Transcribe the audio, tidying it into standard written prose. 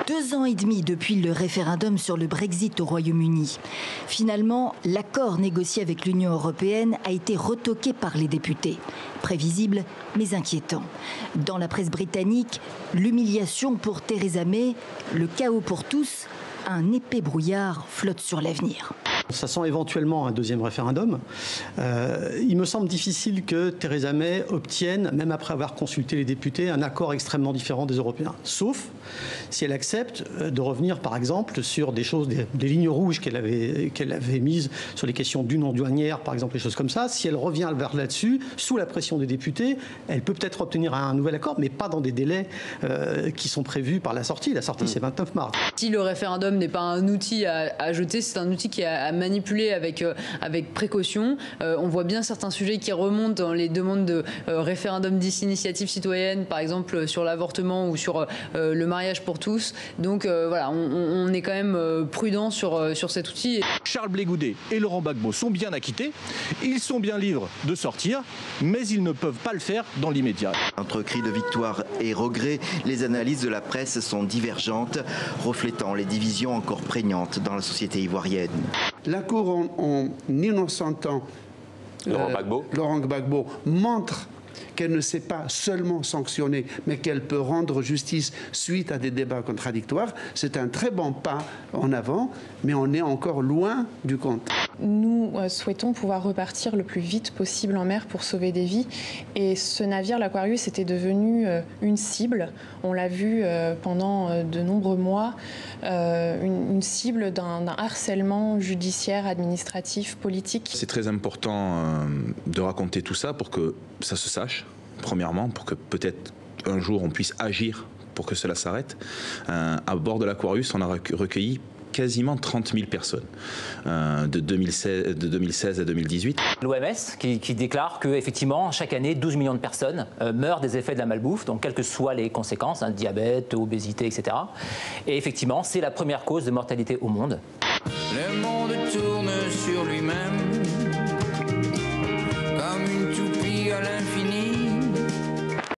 2 ans et demi depuis le référendum sur le Brexit au Royaume-Uni. Finalement, l'accord négocié avec l'Union européenne a été retoqué par les députés. Prévisible, mais inquiétant. Dans la presse britannique, l'humiliation pour Theresa May, le chaos pour tous, un épais brouillard flotte sur l'avenir. Ça sent éventuellement un deuxième référendum. Il me semble difficile que Theresa May obtienne, même après avoir consulté les députés, un accord extrêmement différent des Européens. Sauf si elle accepte de revenir, par exemple, sur des choses, des lignes rouges qu'elle avait mises sur les questions d'union douanière, par exemple, des choses comme ça. Si elle revient vers là-dessus, sous la pression des députés, elle peut peut-être obtenir un nouvel accord, mais pas dans des délais qui sont prévus par la sortie. La sortie, c'est 29 mars. Si le référendum n'est pas un outil à jeter, c'est un outil qui est à manipuler avec précaution. On voit bien certains sujets qui remontent dans les demandes de référendum d'initiative citoyenne, par exemple sur l'avortement ou sur le mariage pour tous. Donc voilà, on est quand même prudent sur cet outil. Charles Blé Goudet et Laurent Gbagbo sont bien acquittés, ils sont bien libres de sortir, mais ils ne peuvent pas le faire dans l'immédiat. Entre cris de victoire et regrets, les analyses de la presse sont divergentes, reflétant les divisions encore prégnantes dans la société ivoirienne. La Cour, en innocentant Laurent Gbagbo, montre qu'elle ne sait pas seulement sanctionner, mais qu'elle peut rendre justice suite à des débats contradictoires. C'est un très bon pas en avant, mais on est encore loin du compte. Nous souhaitons pouvoir repartir le plus vite possible en mer pour sauver des vies. Et ce navire, l'Aquarius, était devenu une cible. On l'a vu pendant de nombreux mois, une cible d'un harcèlement judiciaire, administratif, politique. C'est très important de raconter tout ça pour que ça se sache, premièrement, pour que peut-être un jour on puisse agir pour que cela s'arrête. À bord de l'Aquarius, on a recueilli quasiment 30 000 personnes de 2016 à 2018. L'OMS qui déclare qu'effectivement, chaque année, 12 millions de personnes meurent des effets de la malbouffe, donc quelles que soient les conséquences, diabète, obésité, etc. Et effectivement, c'est la première cause de mortalité au monde. Le monde tourne sur lui-même comme une toupie à l'infini.